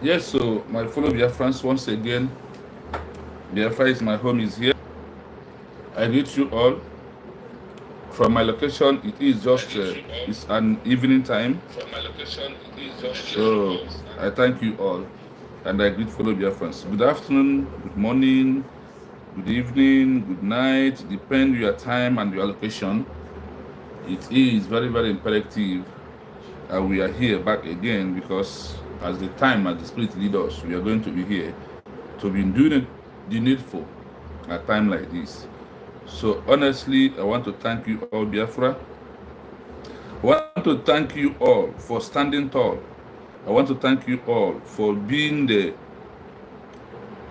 Yes, so my fellow Biafrans, once again, Biafra is my home is here. I greet you all. From my location, it is just it's an evening time. From my location, it is just so I thank you all, and I greet fellow Biafrans. Good afternoon, good morning, good evening, good night. Depend your time and your location. It is very very imperative we are here back again because as the time and the spirit lead us, we are going to be here to be doing the needful at a time like this. So honestly, I want to thank you all, Biafra. I want to thank you all for standing tall. I want to thank you all for being the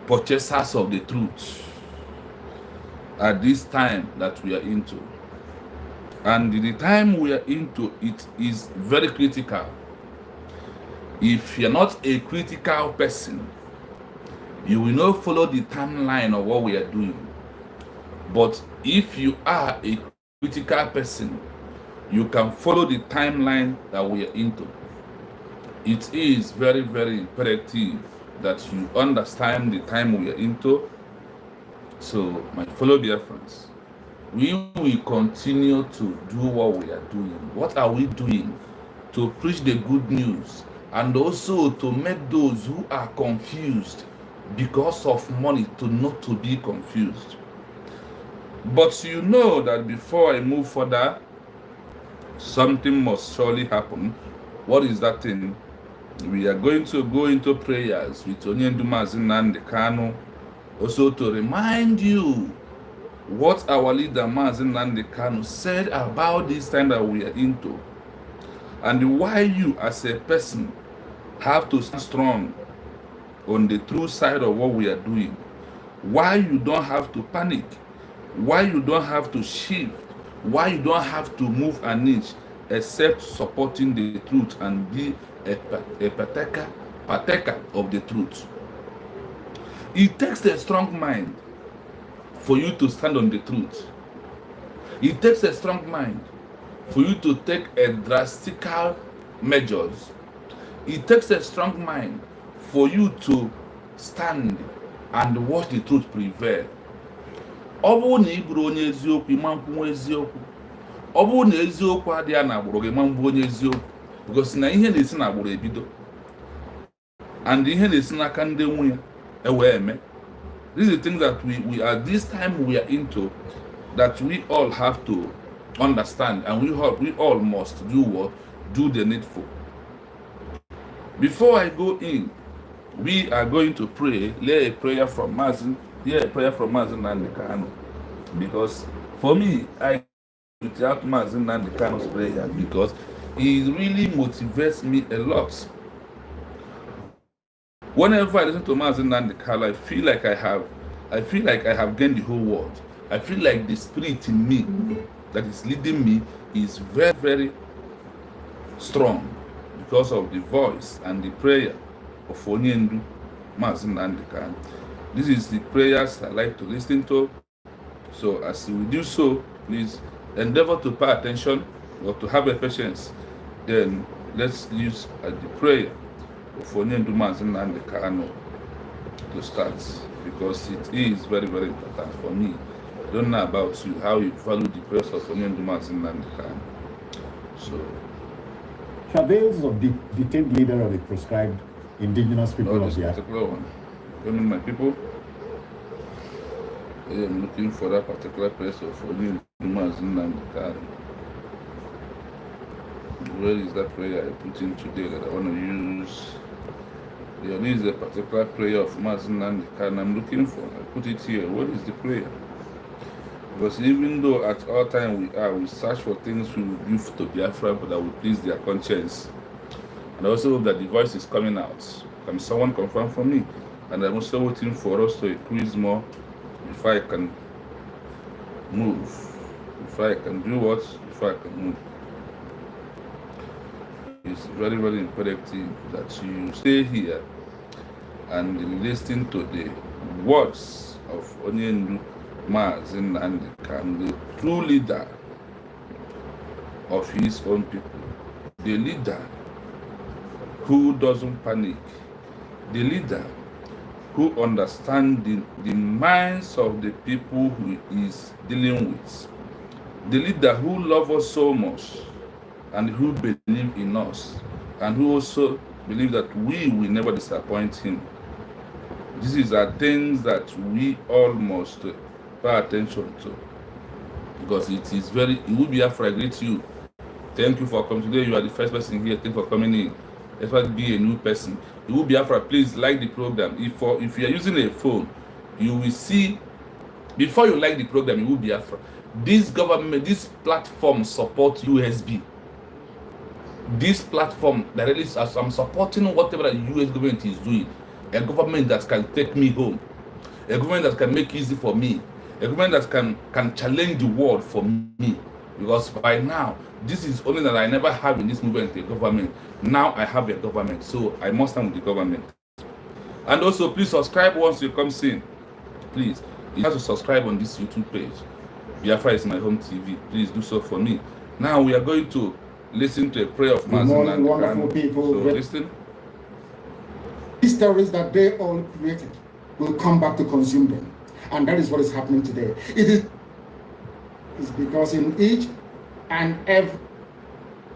purchasers of the truth at this time that we are into. And the time we are into, it is very critical. If you're not a critical person, you will not follow the timeline of what we are doing. But if you are a critical person, you can follow the timeline that we are into. It is very, very imperative that you understand the time we are into. So, my fellow dear friends, we will continue to do what we are doing. What are we doing? To preach the good news and also to make those who are confused because of money to not to be confused. But you know that before I move further, something must surely happen. What is that thing? We are going to go into prayers with Onyendumazin Nnamdi Kanu, also to remind you what our leader Mazin Nnamdi Kanu said about this time that we are into, and why you as a person have to stand strong on the true side of what we are doing, why you don't have to panic, why you don't have to shift, why you don't have to move an inch except supporting the truth and be a partaker of the truth. It takes a strong mind for you to stand on the truth. It takes a strong mind for you to take a drastical measures. It takes a strong mind for you to stand and watch the truth prevail. Ọ bụrụ na ị bụrụ onye eziokwu, ịma nkwuwa eziokwu. Ọ bụrụ na eziokwu adịghị na agbụrụ gị, ma mbụ onye eziokwu, because na ihe na-esi na agbụrụ ebido and ihe na-esi n'aka ndị nwunye ewee eme. This is the thing that we at this time we are into, that we all have to understand, and we all must do what? Do the needful. Before I go in, we are going to pray, lay a prayer from Mazin, hear a prayer from Mazin Nnamdi Kanu. Because for me, I without Mazin Nnamdi Kanu's prayer, because he really motivates me a lot. Whenever I listen to Mazin Nnamdi Kanu, I feel like I have gained the whole world. I feel like the spirit in me that is leading me is very, very strong because of the voice and the prayer of Onyendu Mazin Nnamdi Kanu. This is the prayers I like to listen to. So as we do so, please endeavor to pay attention or to have a patience. Then let's use the prayer of Onyendu Mazin Nnamdi Kanu to start, because it is very, very important for me. I don't know about you, how you value the prayers of Onyendu Mazin Nnamdi Kanu. So, travails of the detained leader of the proscribed indigenous people of the particular one. Women, my people, I am looking for that particular place of Onyendu Mazin Nnamdi Kanu. Where is that prayer I put in today that I want to use? There is a particular prayer of Mazin Nnamdi Kanu I'm looking for. I put it here. What is the prayer? Because even though at all time we search for things we will give to Biafra that will please their conscience. And I also hope that the voice is coming out. Can someone confirm for me? And I'm also waiting for us to increase more before I can move. Before I can do what? Before I can move. It's very, very imperative that you stay here and listen to the words of Onyendu Mazin Nnamdi Kanu, the true leader of his own people, the leader who doesn't panic, the leader who understands the minds of the people who is dealing with, the leader who loves us so much and who believes in us and who also believes that we will never disappoint him. These are things that we all must pay attention to, because it will be after I greet you. Thank you for coming today. You are the first person here. Thank you for coming in. Let's be a new person. It will be after. Please like the program. If you are using a phone, you will see before you like the program. It will be after. This government, this platform supports USB. This platform directly, as I'm supporting whatever the US government is doing, a government that can take me home, a government that can make it easy for me, a government that can challenge the world for me. Because by now, this is only that I never have in this movement a government. Now I have a government, so I must stand with the government. And also, please subscribe once you come in. Please, you have to subscribe on this YouTube page. Biafra is my home TV. Please do so for me. Now we are going to listen to a prayer of Master. Good morning, wonderful people. So listen. These stories that they all created will come back to consume them, and that is what is happening today. It is because in each and every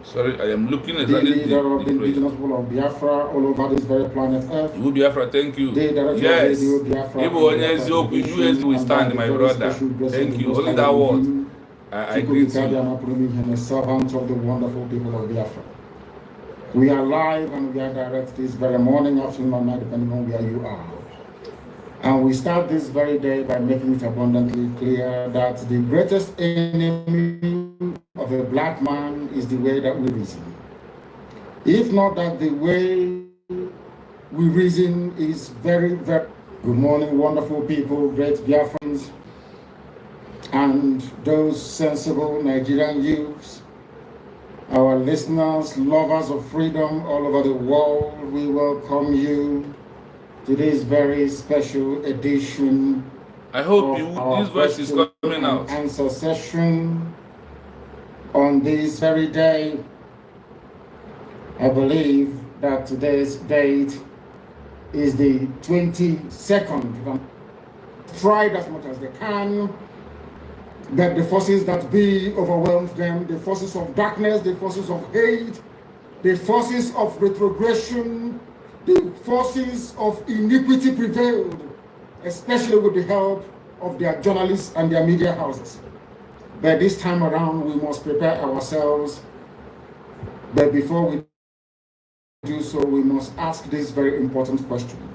Sorry, I am looking at the leader of the indigenous people of Biafra all over this very planet Earth. You Biafra, thank you. Yes. US we stand, my brother. Thank you. Only that word. I greet you. A servant of the wonderful people of Biafra. We are live and we are direct this very morning, afternoon, or night, depending on where you are. And we start this very day by making it abundantly clear that the greatest enemy of a black man is the way that we reason. If not that the way we reason is very, very... Good morning, wonderful people, great Biafrans, and those sensible Nigerian youths, our listeners, lovers of freedom all over the world. We welcome you to this very special edition. I hope this voice is coming out. Answer session on this very day. I believe that today's date is the 22nd. Tried as much as they can that the forces that be overwhelmed them, the forces of darkness, the forces of hate, the forces of retrogression, the forces of iniquity prevailed, especially with the help of their journalists and their media houses. But this time around, we must prepare ourselves. But before we do so, we must ask this very important question.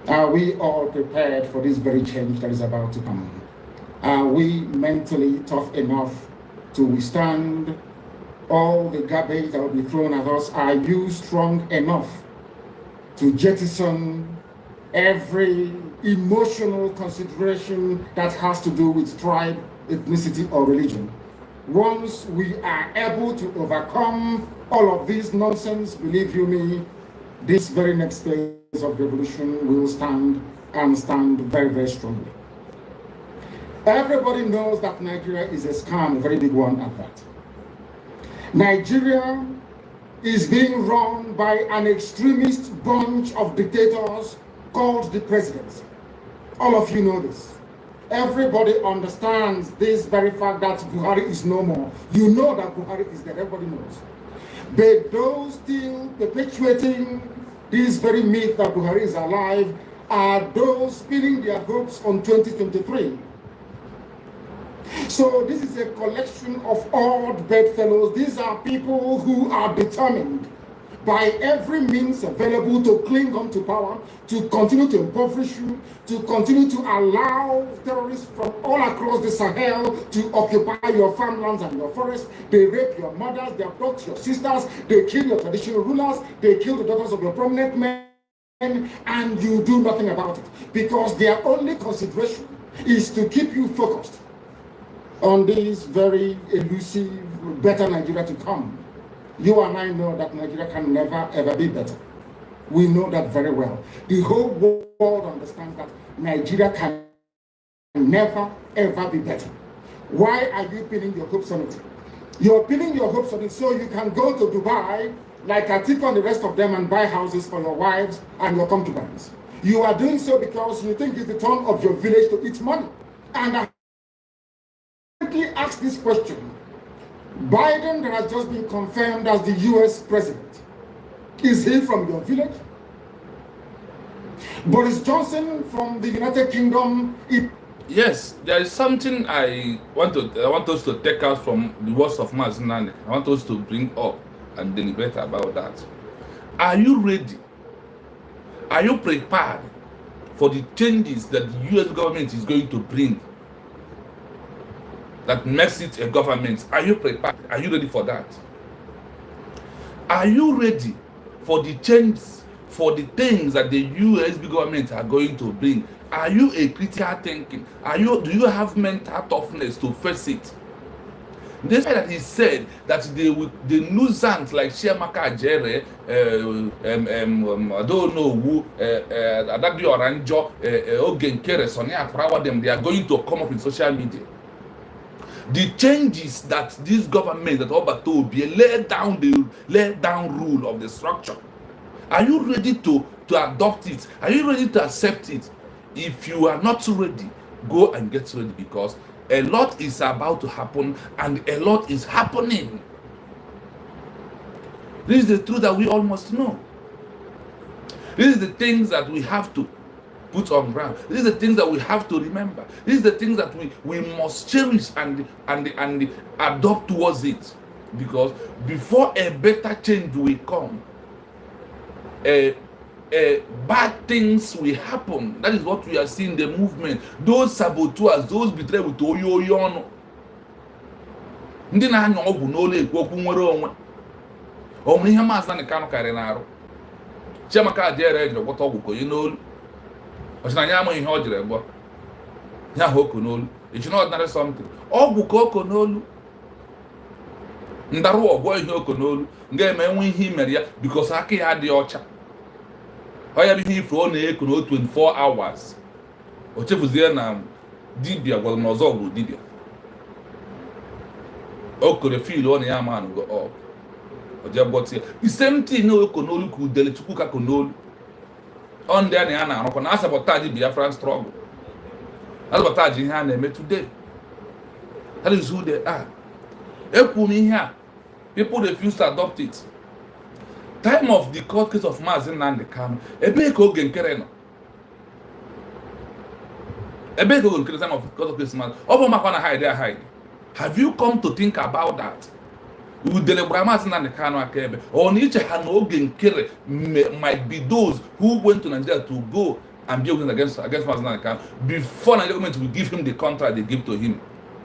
Are we all prepared for this very change that is about to come? Are we mentally tough enough to withstand all the garbage that will be thrown at us? Are you strong enough to jettison every emotional consideration that has to do with tribe, ethnicity, or religion? Once we are able to overcome all of this nonsense, believe you me, this very next phase of revolution will stand and stand very, very strongly. Everybody knows that Nigeria is a scam, a very big one at that. Nigeria is being run by an extremist bunch of dictators called the presidents. All of you know this. Everybody understands this very fact that Buhari is no more. You know that Buhari is dead, everybody knows. But those still perpetuating this very myth that Buhari is alive are those pinning their hopes on 2023. So this is a collection of odd bedfellows. These are people who are determined by every means available to cling on to power, to continue to impoverish you, to continue to allow terrorists from all across the Sahel to occupy your farmlands and your forests. They rape your mothers, they abduct your sisters, they kill your traditional rulers, they kill the daughters of your prominent men, and you do nothing about it because their only consideration is to keep you focused on this very elusive, better Nigeria to come. You and I know that Nigeria can never, ever be better. We know that very well. The whole world understands that Nigeria can never, ever be better. Why are you pinning your hopes on it? You're pinning your hopes on it so you can go to Dubai like Atiku and the rest of them and buy houses for your wives and your concubines. You are doing so because you think it's the turn of your village to eat money. And I ask this question. Biden, that has just been confirmed as the US president, is he from your village? Boris Johnson from the United Kingdom. Yes, there is something I want us to take out from the words of Mazi Nnamdi. I want us to bring up and deliberate about that. Are you ready? Are you prepared for the changes that the US government is going to bring that makes it a government? Are you prepared? Are you ready for that? Are you ready for the changes, for the things that the US government are going to bring? Are you a critical thinking? Do you have mental toughness to face it? This fact that he said that the nuisance like Chiamaka Jere, I don't know who, Adagbi Oranjo, Ogenkere, Sonia Prawa, them, they are going to come up in social media. The changes that this government, that Obato be lay down rule of the structure. Are you ready to adopt it? Are you ready to accept it? If you are not ready, go and get ready, because a lot is about to happen and a lot is happening. This is the truth that we all must know. This is the things that we have to put on ground. This is the things that we have to remember. This is the things that we must cherish and adopt towards it. Because before a better change will come, bad things will happen. That is what we are seeing, the movement. Those saboteurs, those betrayed with Oyoyono. Ndị na-anya ọgwụ n'olu ekwu okwu nwere onwe. Onwe ihe Mazi Nnamdi Kanu karịrị n'arụ. Chiamaka Jere ejiri gwọta ọgwụ konye n'olu. Ọchị na anya ama ihe ọ jiri gwa. Ya ahụ oko n'olu. It's not ordinary something. Ọgwụ ka oko n'olu. Ndarụ ọgwụ ihe oko n'olu. Nga eme enwe ihe imere ya because aka ya adịghị ọcha. Ọ ya bụ ihe ifuru ọ na-eko no 24 hours. O chefuzie na dibia gwara na ọzọ bụ dibia. O kore feel ọ na ya man go up. O je gbọtie. The same thing na oko n'olu ka udele chukwu ka ko n'olu. On there na ya na arụkwa na sabotage Biafran struggle. Sabotage ihe a na-eme today. That is who they are. Ekwu m ihe a. People refuse to adopt it. Time of the court case of Mazi Nnamdi Kanu, ebe ka oge nkere no. Ebe ka oge nkere time of the court case Mazi. Obo makwa na hide. Have you come to think about that? We deliberate Mazi Nnamdi Kanu akaebe. On each hand oge nkere might be those who went to Nigeria to go and be against Mazi Nnamdi Kanu before Nigeria government will give him the contract they give to him.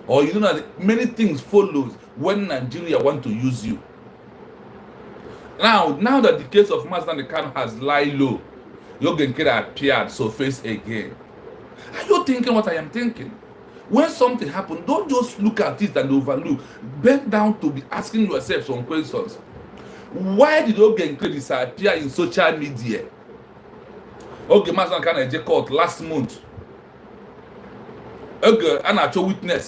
Or you know that many things follows when Nigeria want to use you. Now that the case of Mazi Nnamdi Kanu has lied low, Ogenkere appeared surface again. Are you thinking what I am thinking? When something happens, don't just look at it and overlook. Bend down to be asking yourself some questions. Why did Ogenkere disappear in social media? Mazi Nnamdi Kanu court last month. Anacho witness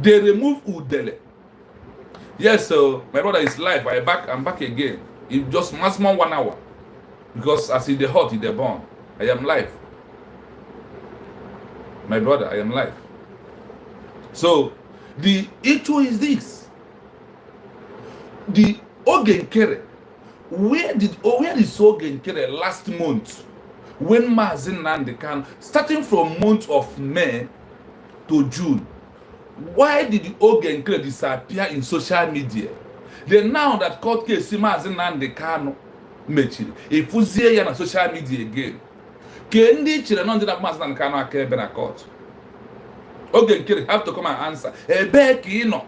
they remove Udele. Yes, so my brother is live. I'm back again. It just maximum 1 hour. Because as in the hot, in the born. I am live. My brother, I am live. So the issue is this. The Ogenkere. Where is Ogenkere last month? When Mazi Nnamdi Kanu, starting from month of May to June, why did the Ogenkere disappear in social media? Then now that court case Mazi Nnamdi Kanu mechiri, efuzie ya na social media again. Ke ndị chere na ndị na Mazi Nnamdi Kanu akaebe na court. Ogenkere have to come and answer. Ebe ka ị nọ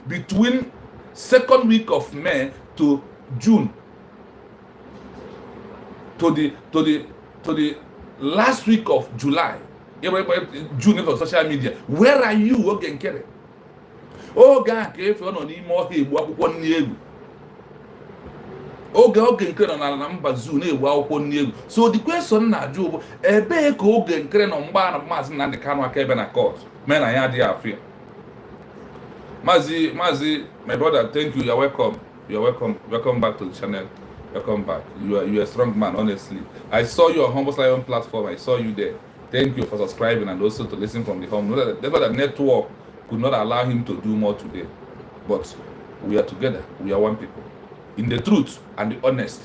between second week of May to June to the last week of July. June on social media. Where are you, Ogenkere? Oga ka efe no n'ime ọha egbu akwụkwọ nni egwu. Ogenkere nọ na mba zoo na-egbu akwụkwọ nni egwu. So the question na-ajụ bụ ebe ka Ogenkere nọ mgba na Mazi Nnamdi Kanu akaebe na court? Men na ya dị afia. Mazi, my brother, thank you. You're welcome. You're welcome. Welcome back to the channel. Welcome back. You're a strong man, honestly. I saw you on Humble Lion platform. I saw you there. Thank you for subscribing and also to listen from the home. Know that the network could not allow him to do more today. But we are together. We are one people. In the truth and the honest.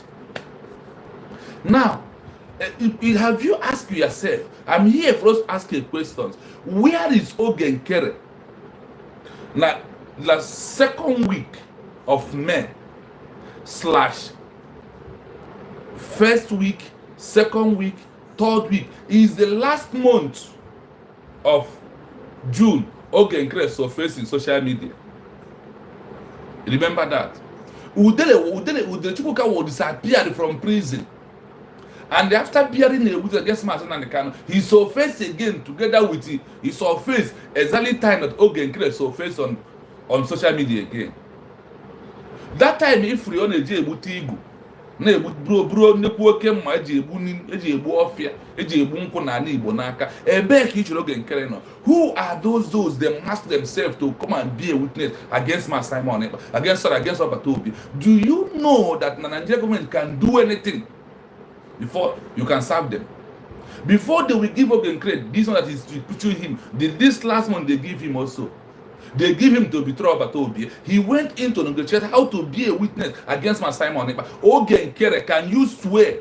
Now, have you asked yourself, I'm here for us to ask you questions. Where is Ogen Kere? Now, the second week of May / first week, second week, third week is the last month of June. Ogen Kere surfaced in social media. Remember that. Udele Chukwuka will disappear from prison. And after bearing a witness against Mazen and the Kano, he surfaced again together with he surfaced exactly time that Ogen Kere surfaced on social media again. That time if we on a Jebu na bro nnekwu oke mma eji egbu ofia eji egbu nkwụ na Igbo n'aka ebe ka ichoro Ogen Kere no. Who are those they mask themselves to come and be a witness against Master Simon Ekpa, against Obatobi? Do you know that the Nigerian government can do anything before you can serve them? Before they will give Ogen Kere this one that is pursuing him, this last one they give him also. They give him to betray Obatobi. He went in to negotiate how to be a witness against Master Simon Ekpa. Ogen Kere, can you swear?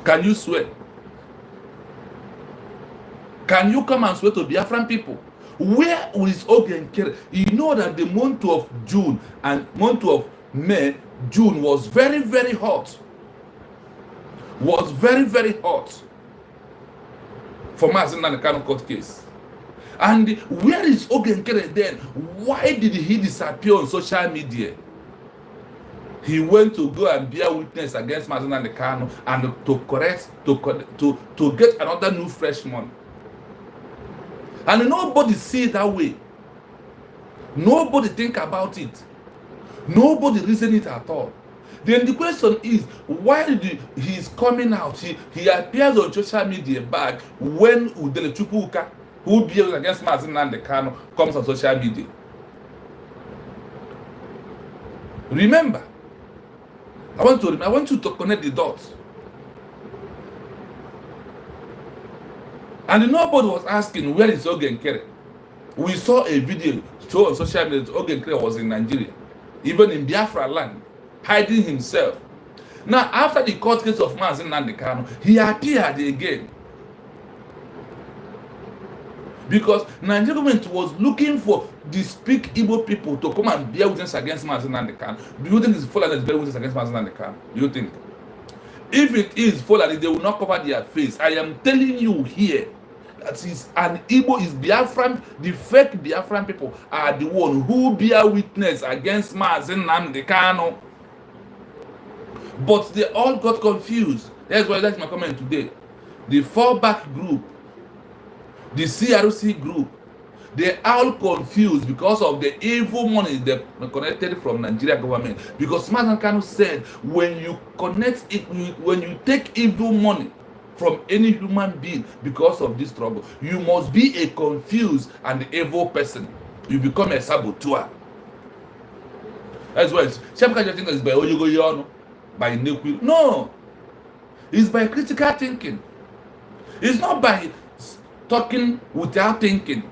Can you swear? Can you come and swear to Biafran people? Where is Ogen Kere? You know that the month of June and month of May, June was very, very hot. Was very, very hot for Mazen and the Kano court case. And where is Ogen Kere then? Why did he disappear on social media? He went to go and bear witness against Mazen and the Kano and to get another new freshman. And nobody see it that way. Nobody think about it. Nobody reason it at all. Then the question is, why did he's coming out? He appears on social media back when Udele Chukwuka, who bears against Mazen and the Kano, comes on social media. Remember, I want you to connect the dots. And nobody was asking, where is Ogen Kere? We saw a video show on social media that Ogen Kere was in Nigeria, even in Biafra land, hiding himself. Now, after the court case of Mazen and Kano, he appeared again. Because Nigerian government was looking for the speak Igbo people to come and bear witness against Mazen and Kano. Do you think it's Fulani bear witness against Mazen and Kano? Do you think? If it is Fulani, they will not cover their face. I am telling you here that is an Igbo, is Biafran. The fake Biafran people are the one who bear witness against Mazen and Kano. But they all got confused. That's why that's my comment today. The FALLBACK group, the CRC group, they all confused because of the evil money they connected from Nigeria government. Because Mazen Kano said, when you connect it, when you take evil money from any human being because of this trouble, you must be a confused and evil person. You become a saboteur. That's why Shamka just think it's by Oyogoyono, by Nekwi. No, it's by critical thinking. It's not by talking without thinking.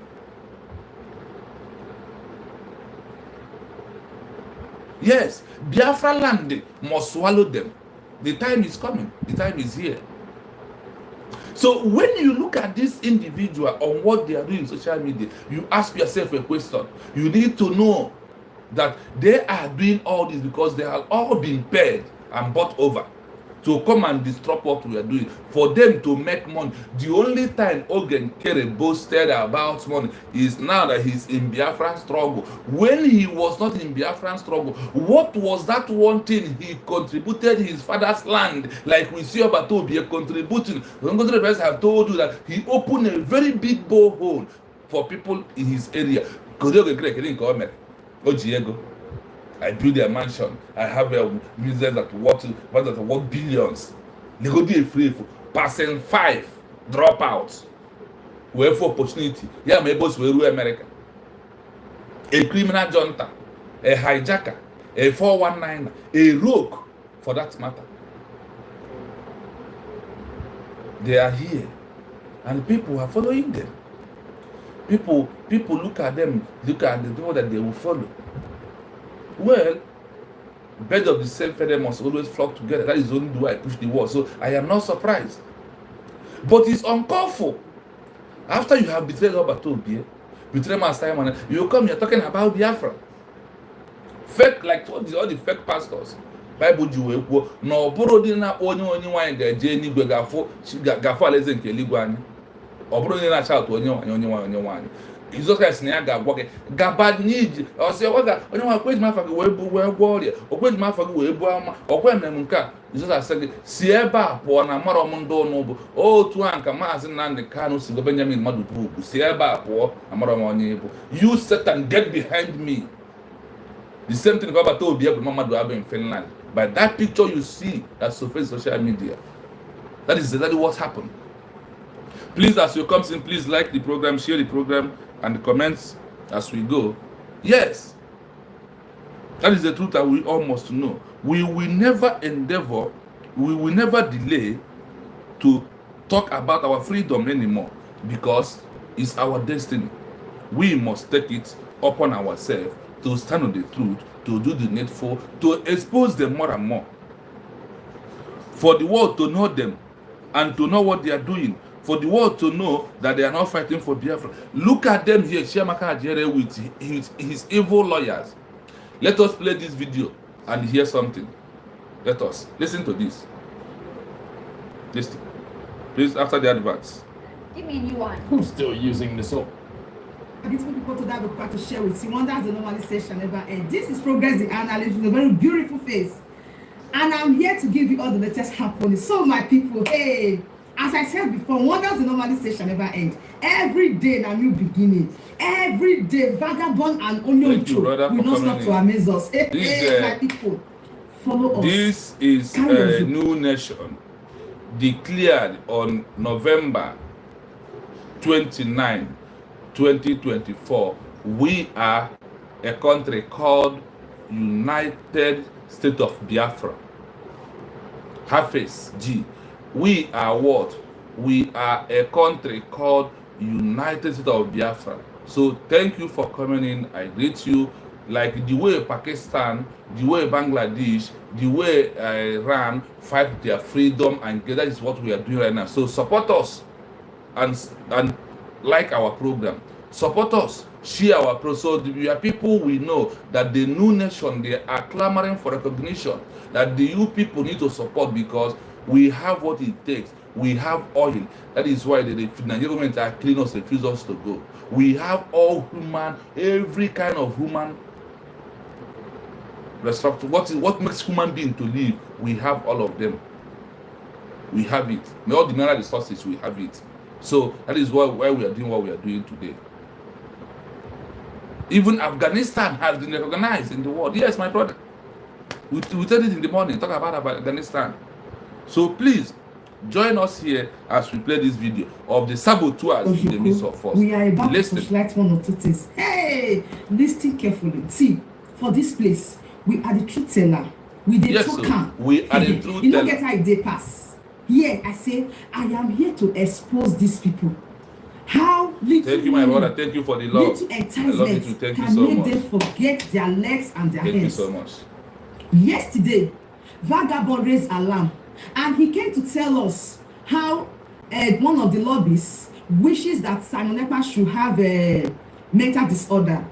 Yes, Biafra land must swallow them. The time is coming. The time is here. So when you look at this individual on what they are doing in social media, you ask yourself a question. You need to know that they are doing all this because they have all been paid and bought over to come and disrupt what we are doing, for them to make money. The only time Ogen Kere boasted about money is now that he's in Biafran struggle. When he was not in Biafran struggle, what was that one thing he contributed his father's land? Like we see Obatobi contributing. The have told you that he opened a very big borehole for people in his area. I build a mansion. I have a business that worth billions. They go do a free for passing 5 dropouts. Where for opportunity? Yeah, my boss will rule America. A criminal junta a hijacker, a 419, a rogue, for that matter. They are here, and people are following them. People look at them, look at the people that they will follow. Well, birds of the same feather must always flock together. That is the only way I push the wall. So I am not surprised. But it's uncalled for. After you have betrayed Robert Obi, betrayed Master Simon, you come here talking about Biafra. Fake, like all the fake pastors. Bible Jew no boro di na onye nwanyị ga-eje n'igwe gafọ alaeze nke eluigwe anyị. Ọ bụrụ onye na-acha atụ onye nwanyị. Jesus Christ na ya ga-agwa gị gaba n'iji ọsị ọga onye nwa kweji mafa gị wee gwọ ọrịa, okweji mafa gị wee buo ama, okwe mmemme nke a. Jesus asị gị si ebe a pụọ na mara ọmụ ndị ọnụ bụ otu a nka Maazị Nnamdi Kanu si gwa Benjamin mmadụ bụ si ebe a pụọ na mara ọmụ onye bụ. You Satan, get behind me. The same thing about Obi Ebere Mmadụ Abụ in Finland. By that picture you see that surface social media. That is exactly what happened. Please, as you come in, please like the program, share the program, and the comments as we go. Yes, that is the truth that we all must know. We will never endeavor, we will never delay to talk about our freedom anymore, because it's our destiny. We must take it upon ourselves to stand on the truth, to do the needful, to expose them more and more. For the world to know them and to know what they are doing. For the world to know that they are not fighting for Biafra. Look at them here, Chiamaka Ajere with his evil lawyers. Let us play this video and hear something. Let us listen to this. Listen. Please, after the adverts. Give me a new one. Who's still using this up? Beautiful people to that required to share with you. Wonders the normalization never end. This is Progress the Analyst with a very beautiful face. And I'm here to give you all the latest happening. So my people, hey, as I said before, wonders the normalization never end. Every day a new beginning. Every day, vagabond and onion will not stop to amaze us. Hey, my people, follow us. This is a new nation declared on November 29, 2024. We are a country called United States of Biafra. Hafiz G. We are what? We are a country called United States of Biafra. So thank you for coming in. I greet you. Like the way Pakistan, the way Bangladesh, the way Iran fight their freedom, and that is what we are doing right now. So support us and like our program. Support us, share our program. So we are people, we know that the new nation, they are clamoring for recognition, that the you people need to support, because we have what it takes. We have oil. That is why the Nigerian government are clean us, refuse us to go. We have all human, every kind of human respect. What makes human being to live? We have all of them. We have it. All the mineral resources, we have it. So that is why we are doing what we are doing today. Even Afghanistan has been recognized in the world. Yes, my brother. We said it in the morning, talk about Afghanistan. So please, join us here as we play this video of the saboteurs in the midst of us. We are about to select one or two things. Hey, listen carefully. See, for this place, we are the truth teller. We the truth we are the truth teller. You don't get how they pass. Here, I say, I am here to expose these people. How little thank you, my brother. Thank you for the love. Little enticement can make them forget their legs and their hands. heads. Thank you so much. Yesterday, Vagabond raised alarm, and he came to tell us how one of the lobbies wishes that Simon Ekpa should have a mental disorder,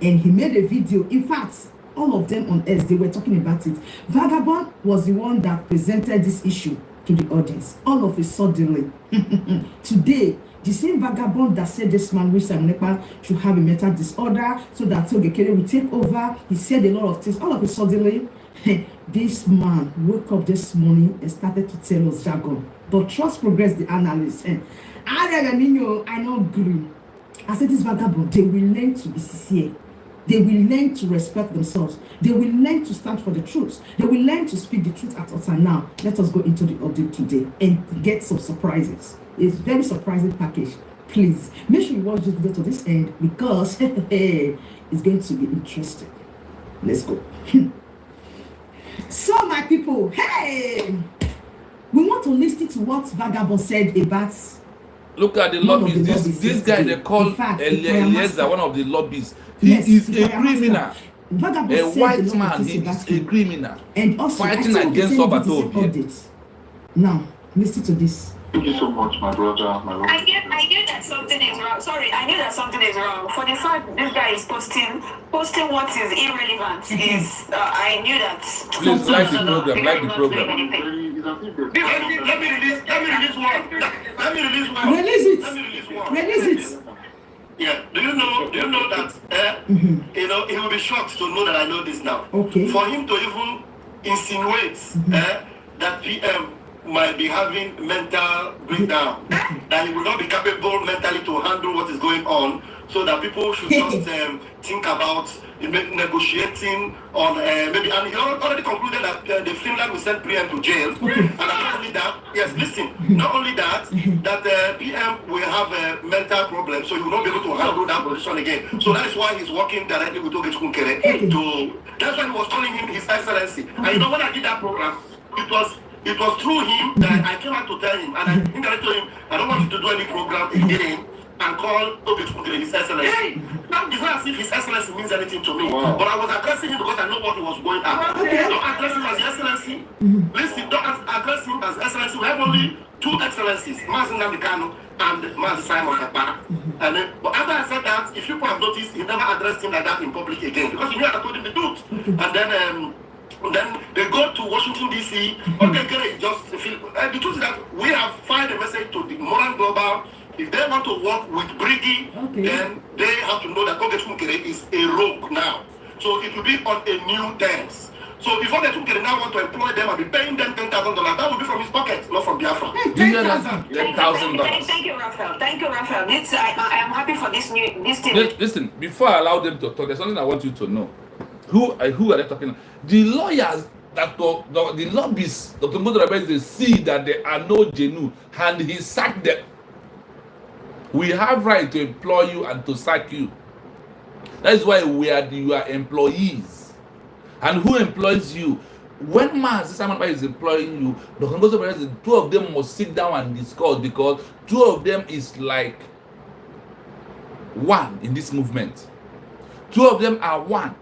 and he made a video. In fact, all of them on X, they were talking about it. Vagabond was the one that presented this issue to the audience. All of a sudden, today, the same Vagabond that said this man wish Simon Ekpa should have a mental disorder so that Ogekere will take over. He said a lot of things. All of a sudden, this man woke up this morning and started to tell us jargon. But trust Progress the Analyst. I know agree. I said this Vagabond, they will learn to be sincere. They will learn to respect themselves. They will learn to stand for the truth. They will learn to speak the truth at us. And now, let us go into the update today and get some surprises. It's a very surprising package. Please, make sure you watch this video to this end, because it's going to be interesting. Let's go. So, my people, hey, we want to listen to what Vagabond said about. Look at the One of the lobbies. lobbies This guy yesterday. they call In fact, the choir Eliezer, master. one of the lobbies. He Yes, is the a choir criminal. master. Vagabond A said a white lot of man. things He about is a him. criminal. And also, Fighting I still against want to send you Obatobi. this update. Now, listen to this. Thank you so much, my brother. I knew that something is wrong. Sorry, I knew that something is wrong. For the fact this guy is posting what is irrelevant is I knew that. Please like the program. Like the program. Let me release one. Release it. Let me release one. Release it. Yeah. Do you know that he will be shocked to know that I know this now. Okay. For him to even insinuate that PM might be having mental breakdown, that he will not be capable mentally to handle what is going on, so that people should just think about negotiating on maybe, and he already concluded that the Finland will send PM to jail, and not only that, yes, listen, not only that, that PM will have a mental problem, so he will not be able to handle that position again. So that is why he's working directly with Oge Chukwukere to, that's why he was calling him His Excellency. And you know, when I did that program, it was through him that I came out to tell him, and I indirectly told him, I don't want you to do any program again and call Oge Chukwukere His Excellency. Now, it's not as if His Excellency means anything to me, but I was addressing him because I know what he was going after. Don't address him as Excellency. Listen, don't address him as Excellency. We have only two Excellencies, Mazin Namikano and Mazin Simon Kapara. And then, but after I said that, if people have noticed, he never addressed him like that in public again, because he knew I told him the truth. And then they go to Washington, D.C. Okay, just feel. The truth is that we have fired a message to the Moran Global. If they want to work with Briggy, then they have to know that Oge Chukwukere is a rogue now. So it will be on a new terms. So if Oge Chukwukere now want to employ them and be paying them $10,000, that will be from his pocket, not from Biafra. Do you hear that? $10,000. Thank you, Raphael. Thank you, Raphael. I am happy for this thing. Listen, before I allow them to talk, there's something I want you to know. Who are they talking? The lawyers that talk, the lobbyists, Dr. Ngozi, they see that there are no genuine, and he sacked them. We have right to employ you and to sack you. That is why we are your employees. And who employs you? When Simon is employing you, Dr. Ngozi, two of them must sit down and discuss, because two of them is like one in this movement. Two of them are one.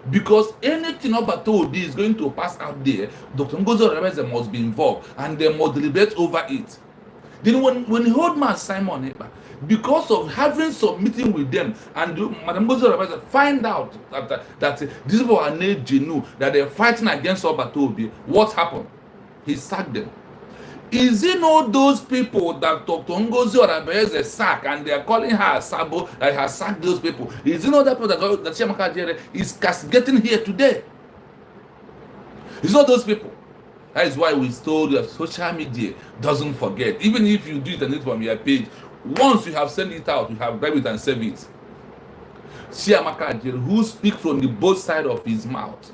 Because anything Obatobi is going to pass out there, Dr. Ngozi must be involved, and they must deliberate over it. Then when the old man Simon, because of having some meeting with them, and Madam Ngozi find out that these people are not genuine, that they're fighting against Obatobi, what happened? He sacked them. Is it not those people that Dr. Ngozi sack, and they are calling her Sabo, that has sacked those people? Is it not that people that Chiamaka Jere is castigating here today? It's not those people. That is why we told you that social media doesn't forget. Even if you do it and it from your page, once you have sent it out, you have grab it and save it. Chiamaka Jere, who speaks from the both sides of his mouth.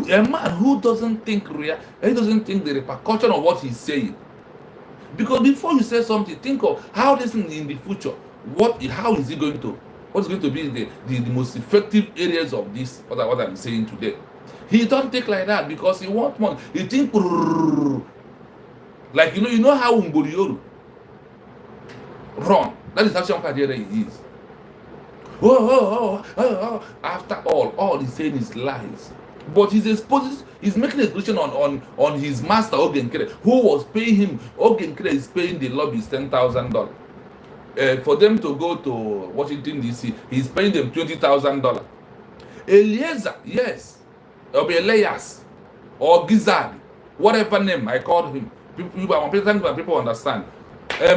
A man who doesn't think real, he doesn't think the repercussion of what he's saying. Because before you say something, think of how this in the future, how is it going to, what's going to be the most effective areas of this, what I'm saying today. He don't think like that, because he wants money. He think like you know how Umburioru run. That is how Shankajere is. After all he's saying is lies. But he's making a exposition on his master Oge Nkere, who was paying him. Oge Nkere is paying the lobbies $10,000. For them to go to Washington D.C., he's paying them $20,000. Eliezer, yes, or Elias, or Gizad, whatever name I called him. People understand.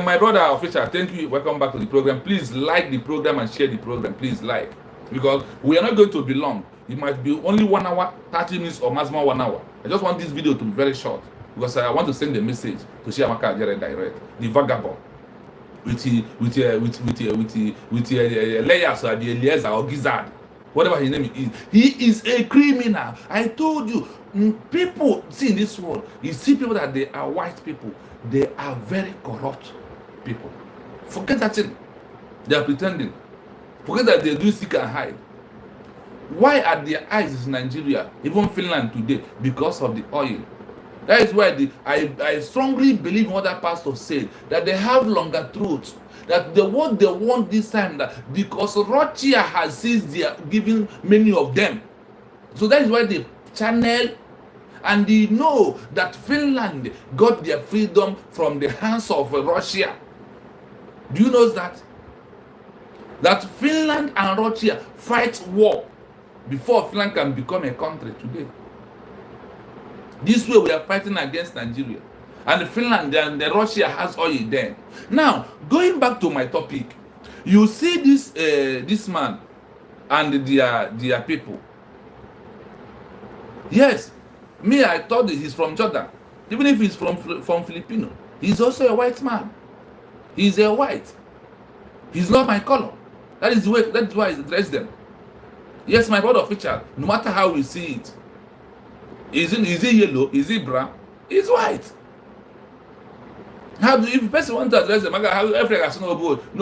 My brother official, thank you. Welcome back to the program. Please like the program and share the program. Please like, because we are not going to be long. It might be only 1 hour, 30 minutes, or maximum 1 hour. I just want this video to be very short, because I want to send a message to Chiamaka Ajere direct, the vagabond, with Elias or the Eliezer or Gizad, whatever his name is. He is a criminal. I told you, people see in this world, you see people that they are white people, they are very corrupt people. Forget that thing. They are pretending. Forget that they do seek and hide. Why are their eyes in Nigeria, even Finland today? Because of the oil. That is why I strongly believe what that pastor said, that they have longer throats. That what they want this time, that because Russia has seized their giving many of them. So that is why they channel, and they know that Finland got their freedom from the hands of Russia. Do you know that? That Finland and Russia fight war before Finland can become a country today. This way we are fighting against Nigeria. And Finland and Russia has oil then. Now, going back to my topic, you see this man and their people. Yes, me, I thought that he's from Jordan. Even if he's from Filipino, he's also a white man. He's a white. He's not my color. That's why I dress them. Yes, my brother official, no matter how we see it. Is he yellow? Is he brown? He's white. How do, if a person wants to address them, every has no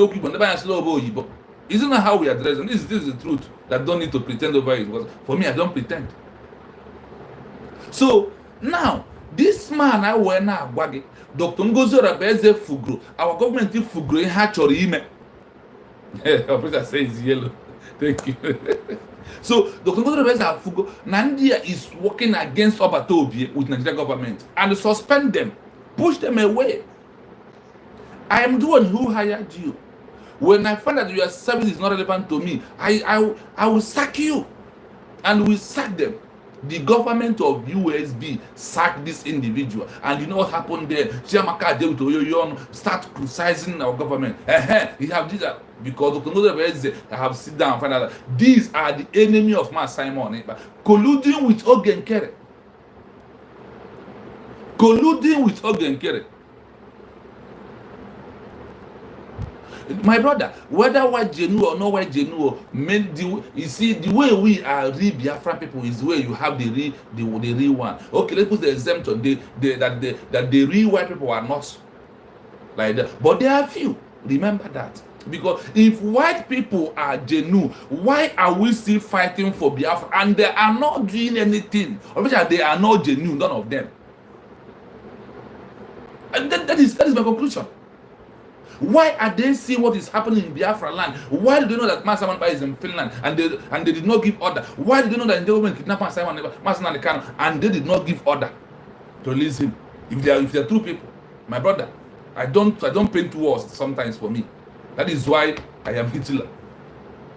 people, never has no. Isn't that how we address them? This is the truth. That don't need to pretend over it. Because for me, I don't pretend. So now, this man I went now, Dr. Ngozi Rabeze Fugro, our government in Fugro in Hachorime. Officer says yellow. Thank you. So Dr. Ngozi Rabeze Fugro, Nandia is working against Obatobi with Nigerian government and suspend them, push them away. I am the one who hired you. When I find that your service is not relevant to me, I will sack you, and we sack them. The government of USB sacked this individual, and you know what happened there? Chiamaka David Oyoyon start criticizing our government. He have did that because Dr. Ngozi I have sit down and find out that these are the enemy of my Simon, colluding with Ogenkere. Colluding with Ogenkere. My brother, whether white Genu or no white Genu, you see the way we are real Biafran people is the way you have the real one. Okay, let's put the exemption. That the real white people are not like that, but there are few. Remember that, because if white people are Genu, why are we still fighting for Biafra and they are not doing anything? Obviously, they are not Genu, none of them. And that is my conclusion. Why are they seeing what is happening in Biafra land? Why do they know that Master Manpa is in Finland and they did not give order? Why do they know that the government kidnapped Master Manpa and they did not give order to release him? If they are true people, my brother, I don't paint walls sometimes for me. That is why I am Hitler.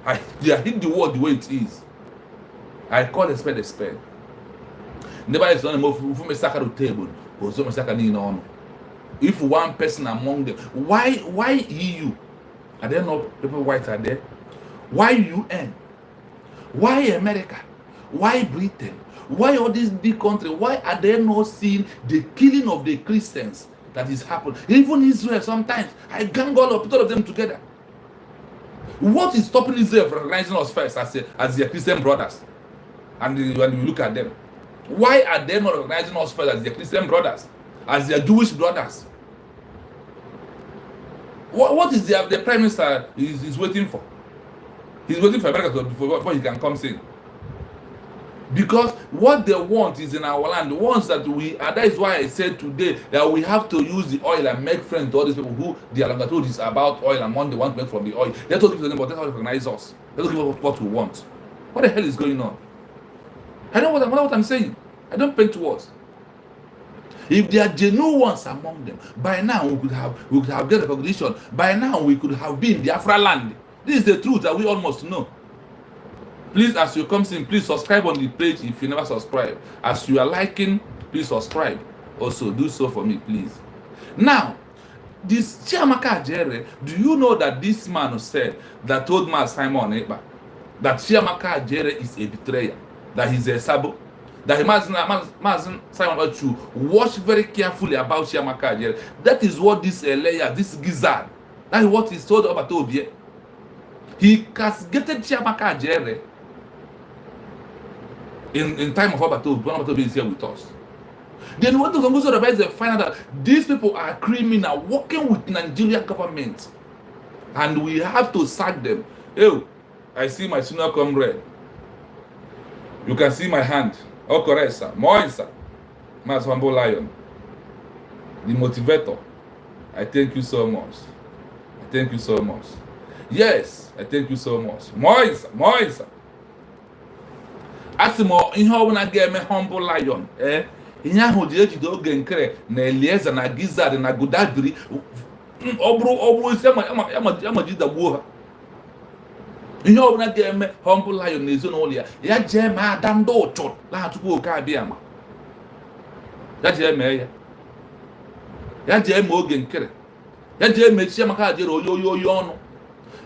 I hit the wall the way it is. I call a spade a spade. Never is on a move from a sacred table or so much on. If one person among them, why EU? Are there not people white are there? Why UN? Why America? Why Britain? Why all these big countries? Why are they not seeing the killing of the Christians that is happening? Even Israel sometimes, I gang all of them together. What is stopping Israel from recognizing us first as their Christian brothers? And when you look at them, why are they not recognizing us first as their Christian brothers? As their Jewish brothers? What is the prime minister is waiting for? He's waiting for America before he can come in. Because what they want is in our land. The ones that that is why I said today that we have to use the oil and make friends to all these people who their language is about oil and what they want to make from the oil. They don't give them, but they don't recognize us. They don't give us what we want. What the hell is going on? I know what I'm saying. I don't paint words. If there are genuine ones among them, by now we could have get recognition. By now we could have been Biafra land. This is the truth that we almost know. Please, as you come in, please subscribe on the page if you never subscribe. As you are liking, please subscribe. Also, do so for me, please. Now, this Chiamaka Ajere, do you know that this man said that told man Simon Eba that Chiamaka Ajere is a betrayer, that he's a sabo? That he must Simon to watch very carefully about Chiamaka Ajere. That is what this layer, this gizzard, that is what he's told about Obie. He castigated Chiamaka Ajere in time of Obatobi, when Obatobi is here with us. Then when the Congress of the find out that these people are criminal working with Nigerian government, and we have to sack them. Oh, I see my senior comrade. You can see my hand. Oh, correct, sir. More, sir. Mas Humble Lion, the motivator. I thank you so much. I thank you so much. Yes, I thank you so much. More, sir. More, sir. Asimo, ihe ọbụla ga-eme Humble Lion, ihe ahụ ji ejide oge nkere na Elieza na Gizad na Gudadiri ọ bụrụ isi amajidagbuo ha. Ihe ọbụla ga-eme Humble Lion na ezinụlọ ya jee ma ada ndị ụchụ laha tupu oke abịa ma ya jee mee ya jee mee oge nkere ya jee mechie maka jere oyi ọnụ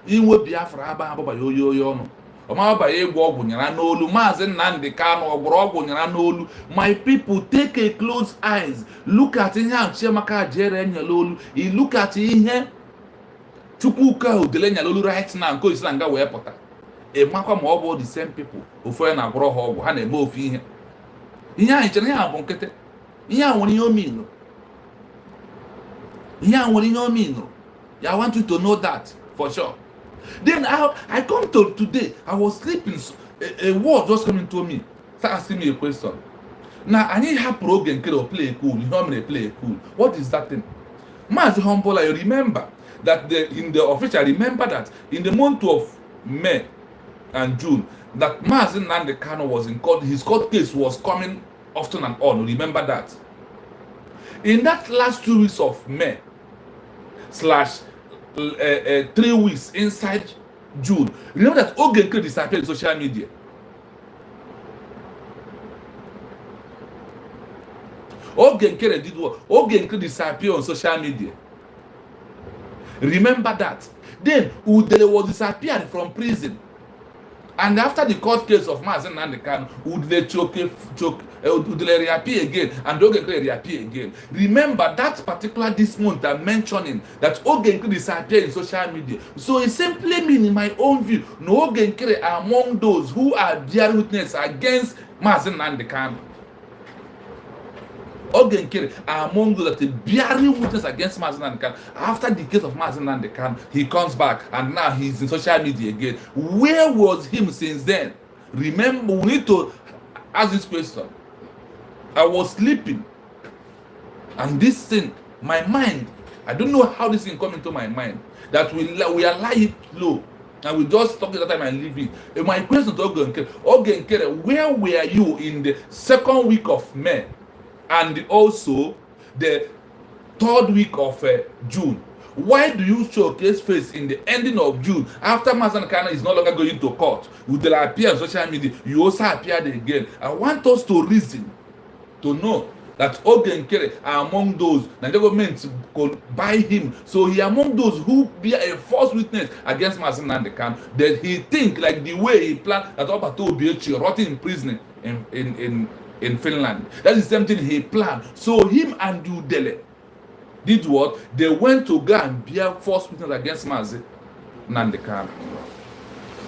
inwe Biafra aba ababa ya oyi ọnụ ọmababa ya ịgwọ ọgwụ nyara n'olu Maazị Nnamdi Kanu ọgwụrụ ọgwụ nyara n'olu. My people, take a close eyes, look at ihe ahụ Chiamaka jere enyela olu, i look at ihe Chukwuka udele enyela olu right now nke osisi na nga wee pụta ịmakwa ma ọ bụ the same people ofu onye na-agwọrọ ha ọgwụ ha na-eme ofu ihe ahụ chere ihe ahụ bụ nkịtị ihe ahụ nwere ihe ominụ I want you to know that for sure. Then I come to today, I was sleeping, a word just coming to me, start asking me a question. Now I need her program to play cool. You know me play cool. What is that thing? Maazị Humble, I remember that in the official, I remember that in the month of May and June, that Maazị Nnamdi Kanu was in court. His court case was coming often and on. Remember that. In that last 2 weeks of May / 3 weeks inside June, remember that Ogenkere disappeared in social media. Ogenkere did what? Ogenkere disappeared on social media. Remember that. Then Udele was disappeared from prison. And after the court case of Maazị Nnamdi Kanu, Udele reappear again, and Ogenkere reappear again. Remember that particular this month I'm mentioning that Ogenkere disappeared in social media. So it simply means, in my own view, no Ogenkere are among those who are bearing witness against Maazị Nnamdi Kanu. Ogenkere are among those that are bearing witness against Maazị Nnamdi Kanu. After the case of Maazị Nnamdi Kanu, he comes back and now he's in social media again. Where was him since then? Remember, we need to ask this question. I was sleeping, and this thing, my mind, I don't know how this thing come into my mind, that we allow it low, and we just talk at that time and leave it. And my question to Ogenkere, where were you in the 2nd week of May, and also the 3rd week of June? Why do you showcase face in the ending of June after Maazị Kanu is no longer going to court? With the appear on social media, you also appeared again. I want us to reason, to know that Ogenkere are among those that the government could buy him. So he among those who bear a false witness against Maazị Nnamdi Kanu. That he think like the way he planned that Obato will be rotting in prison in Finland. That is the same thing he planned. So him and Udele did what? They went to go and bear false witness against Maazị Nnamdi Kanu.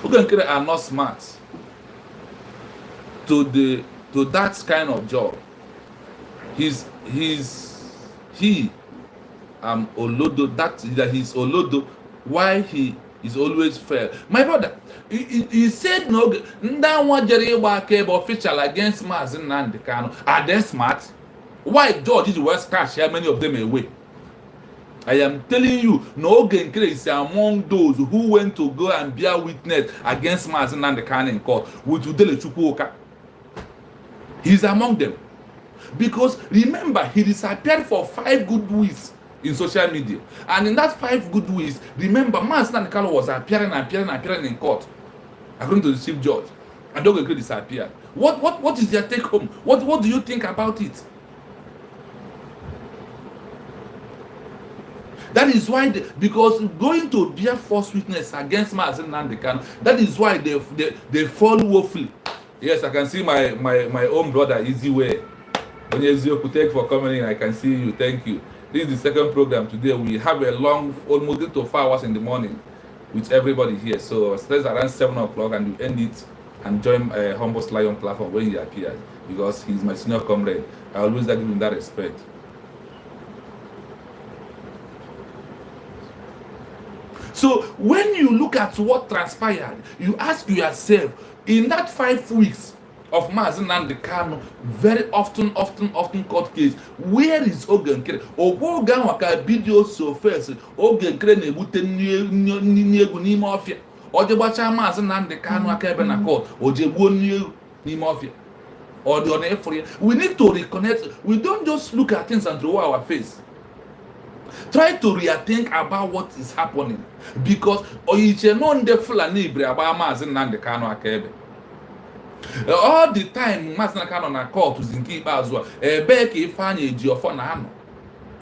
Ogenkere are not smart to that kind of job. Olodo, that he's Olodo, why he is always fair. My brother, he said no, that one Jerry official against Maazị Nnamdi Kanu. Are they smart? Why George is West Cash share many of them away? I am telling you, no Ogenkere is among those who went to go and bear witness against Maazị Nnamdi Kanu in court with Udele Chukwuka. He's among them. Because remember, he disappeared for 5 good weeks in social media. And in that 5 good weeks, remember, Maazị Nnamdi Kanu was appearing in court, according to the chief judge. And Ogenkere disappeared. What is their take home? What do you think about it? That is why, because going to bear false witness against Maazị Nnamdi Kanu, that is why they fall woefully. Yes, I can see my own brother, Easy Way. When you thank for coming in, I can see you. Thank you. This is the 2nd program today. We have a long, almost 3 to 4 hours in the morning with everybody here. So it starts around 7 o'clock and you end it and join Humble Lion platform when he appears, because he's my senior comrade. I always give him that respect. So when you look at what transpired, you ask yourself, in that 5 weeks, of Mazi Nnamdi Kanu, very often court case. Where is Oge Nkere? Oga waka video so first. Oge Nkere na-ebute nni egwu n'ime ọfịa. Oje gbacha Mazi Nnamdi Kanu aka ebe na court. Oje gbuo nni egwu n'ime ọfịa. Or the on. We need to reconnect. We don't just look at things and throw our face. Try to rethink about what is happening, because oyiche no nde Fulani ibre about Mazi Nnamdi Kanu aka ebe. All the time Mazi Nnamdi Kanu na court is in keep as well. Ebe ka Ifeanyi Ejiofor na ano.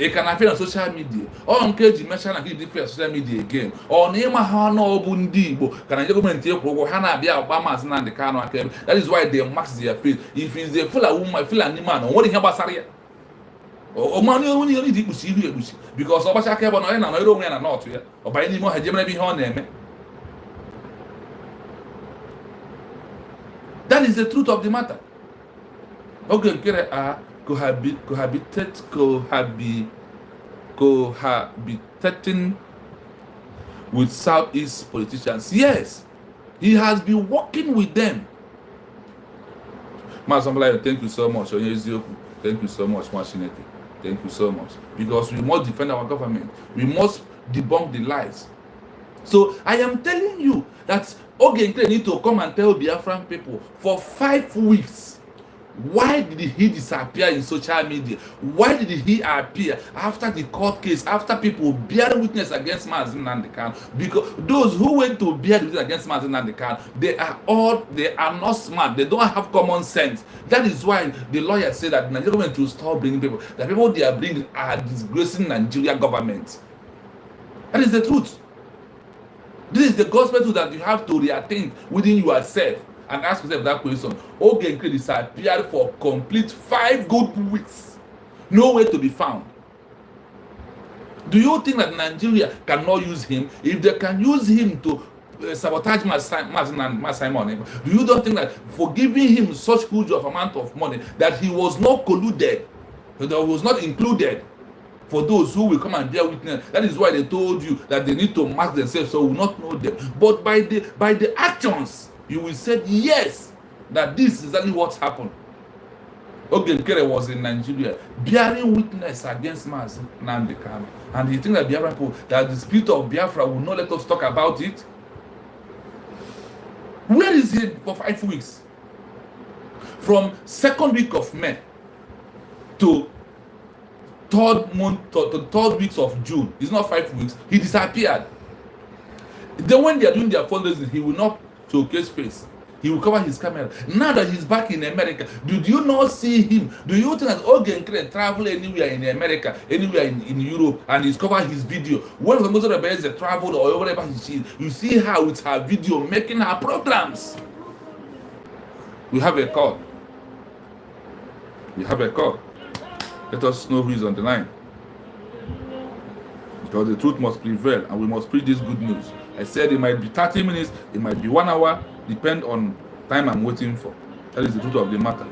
E can appear on social media. Or nke ji mention na different social media again. Or na ịma ha na ọ bụ ndị Igbo kana gọọmenti ekwu ha na-abịa agba Mazi Nnamdi Kanu aka ebe. That is why they mask their face. If it's a Fulani man, o nwere ihe gbasara ya. O man only dị ikpuchi ihu ekpuchi, because ọ gbacha aka ebe na onye na nọrọ onwe ya na north ya. Ọ banye n'ime ọha jemere ihe ọ na-eme. That is the truth of the matter. Oge Nkere are cohabitating with Southeast politicians. Yes, he has been working with them. Masambala, thank you so much. Thank you so much, Mashineke. Thank you so much. Because we must defend our government. We must debunk the lies. So I am telling you that Oge Nkere need to come and tell Biafran people for 5 weeks. Why did he disappear in social media? Why did he appear after the court case, after people bearing witness against Mazi Nnamdi Kanu? Because those who went to bear witness against Mazi Nnamdi Kanu, they are not smart. They don't have common sense. That is why the lawyer said that Nigeria government will stop bringing people. The people they are bringing are disgracing Nigeria government. That is the truth. This is the gospel truth that you have to rethink within yourself. And ask yourself that question. Oge Nkere disappeared for complete 5 good weeks. Nowhere to be found. Do you think that Nigeria cannot use him? If they can use him to sabotage Simon, do you don't think that for giving him such huge of amount of money that he was not colluded, that was not included for those who will come and bear witness? That is why they told you that they need to mask themselves so we will not know them. But by the actions, you will say yes, that this is exactly what happened. Oge Nkere was in Nigeria bearing witness against Mazi Nnamdi Kanu, and you think that Biafra people, that the spirit of Biafra will not let us talk about it? Where is he for 5 weeks? From 2nd week of May to 3rd weeks of June. It's not 5 weeks. He disappeared. Then when they are doing their fundraising, he will not showcase face. He will cover his camera. Now that he's back in America, did you not see him? Do you think that Oge Nkere travel anywhere in America, anywhere in Europe, and he's covered his video? When the Muslim rebels traveled or wherever she is, you see her with her video making her programs. We have a call. We have a call. Let us know who is on the line. Because the truth must prevail, and we must preach this good news. I said it might be 30 minutes, it might be 1 hour, depend on time I'm waiting for. That is the truth of the matter.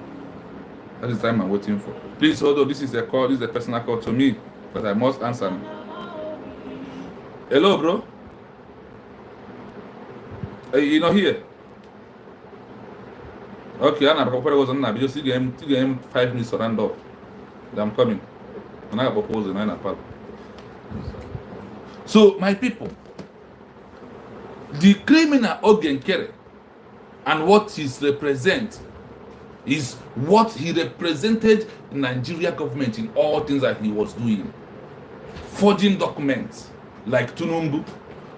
That is the time I'm waiting for. Please hold on, this is a call, this is a personal call to me, but I must answer. Hello, bro. You not here? Okay, I'm proposing now. Just give him 5 minutes to round up. I'm coming. And I propose 9 o'clock. So, my people, the criminal Oge Nkere and what he represents is what he represented in Nigeria government in all things that he was doing. Forging documents like Tunumbu,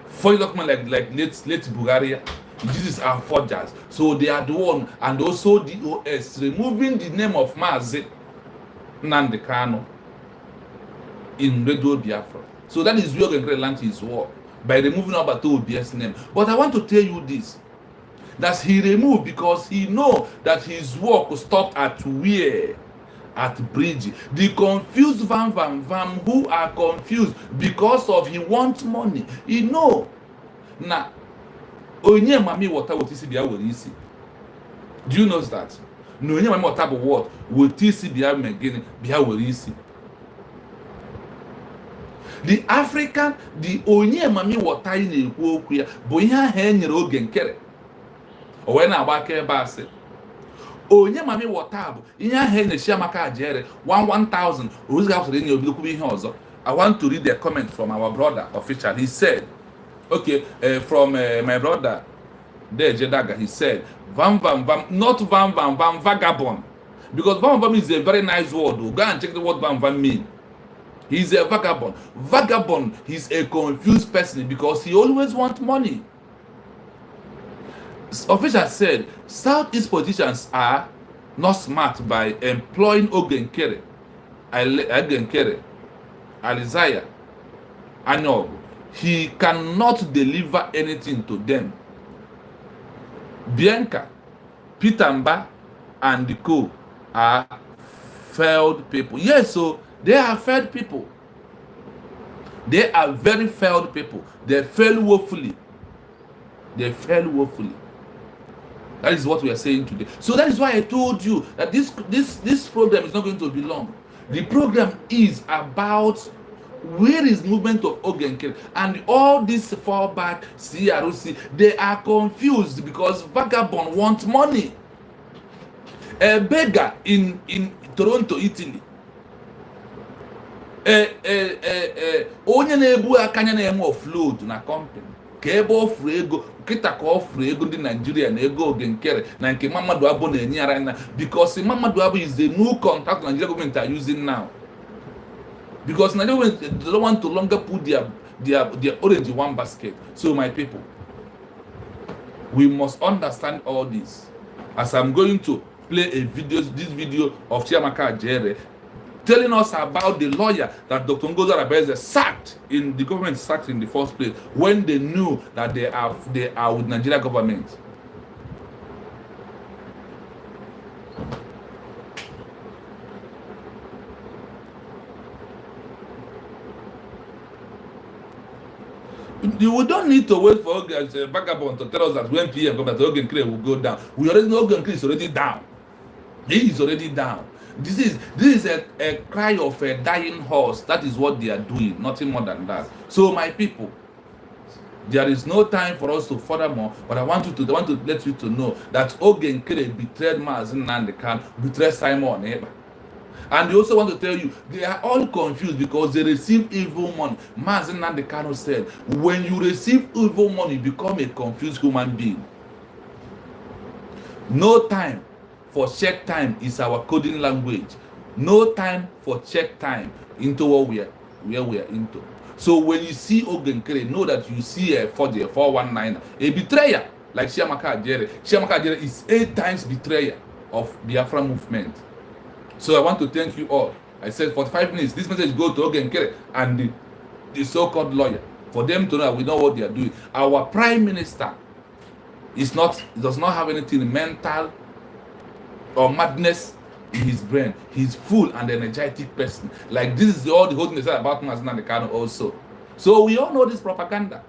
forging documents like late Bulgaria. These are forgers. So they are the one, and also DOS removing the name of Mazi Nnamdi Kanu in Radio Biafra. So that is where Oge Nkere learned his work, by removing Alberto Obi's name. But I want to tell you this, that he removed because he know that his work stopped at where? At Bridge. The confused van who are confused because of he wants money. He know. Now, onye mami water what is bia were easy. Do you know that? No onye mami water what? What is bia megin bia were easy. The African, the onye mami water in ekwu okwu ya bụ ihe ahụ enyere Oge Nkere. O we na agba aka ebe asị. onye mami wọta bụ ihe ahụ na Chiamaka Ajere 1,000 ozi after any obilikwu ihe ọzọ. I want to read the comment from our brother official. He said, okay, from my brother Deje Daga, he said, vam, not vam, vagabond. Because vam is a very nice word. Go and check the word vam mean. He's a vagabond. Vagabond, he's a confused person because he always wants money. Official said, Southeast politicians are not smart by employing Ogenkere, Alizaya, Anyog. He cannot deliver anything to them. Bianca, Peter Mba, and the co are failed people. Yes, so they are failed people. They are very failed people. They fail woefully. They fail woefully. That is what we are saying today. So that is why I told you that this program is not going to be long. The program is about where is movement of Ogenkere, and all this fallback CRC, they are confused because vagabond wants money. A beggar in Toronto, Italy, onye na-ebu akanya na-eme offload na company ka ebe ofuru ego kita ka ofuru ego ndị Nigeria na ego Ogenkere na nke Mamadu Abo na-enye ara na, because Mamadu Abo is the new contract Nigeria government are using now. Because Nigeria they don't want to longer put their orange in one basket. So my people, we must understand all this. As I'm going to play this video of Chiamaka Ajere telling us about the lawyer that Dr. Ngozi Arabeze sacked in the government sacked in the first place when they knew that they are with Nigeria government. We don't need to wait for Vagabond to tell us that when PM comes, that Ogenkere will go down. We already know Ogenkere is already down. He is already down. This is a cry of a dying horse. That is what they are doing, nothing more than that. So my people, there is no time for us to furthermore, but I want to let you to know that Ogenkere betrayed Mazi Nnamdi Kanu, betrayed Simon Ekpa. And they also want to tell you, they are all confused because they receive evil money. Mazi Nnamdi Kanu said, when you receive evil money, you become a confused human being. No time for check time is our coding language. No time for check time into what we are into. So when you see Ogenkere, know that you see a 419, a betrayer like Chiamaka Ajere. Chiamaka Ajere is 8 times betrayer of the Biafra movement. So I want to thank you all. I said 45 minutes. This message go to Ogenkere and the so-called lawyer for them to know we know what they are doing. Our prime minister does not have anything mental or madness in his brain. He's full and energetic person. Like this is all the whole thing they said about Mazi Nnamdi Kanu also. So we all know this propaganda.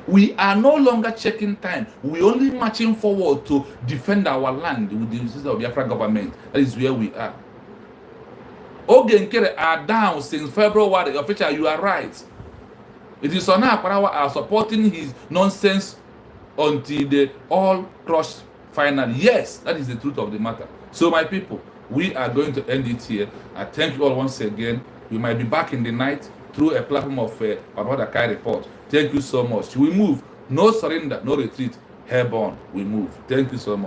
We are no longer checking time. We only marching forward to defend our land with the system of Biafra government. That is where we are. Ogenkere are down since February. Official, you are right. It is on our power are supporting his nonsense until they all crush finally. Yes, that is the truth of the matter. So my people, we are going to end it here. I thank you all once again. We might be back in the night through a platform of Babada Kai Report. Thank you so much. We move. No surrender, no retreat. Airborne, we move. Thank you so much.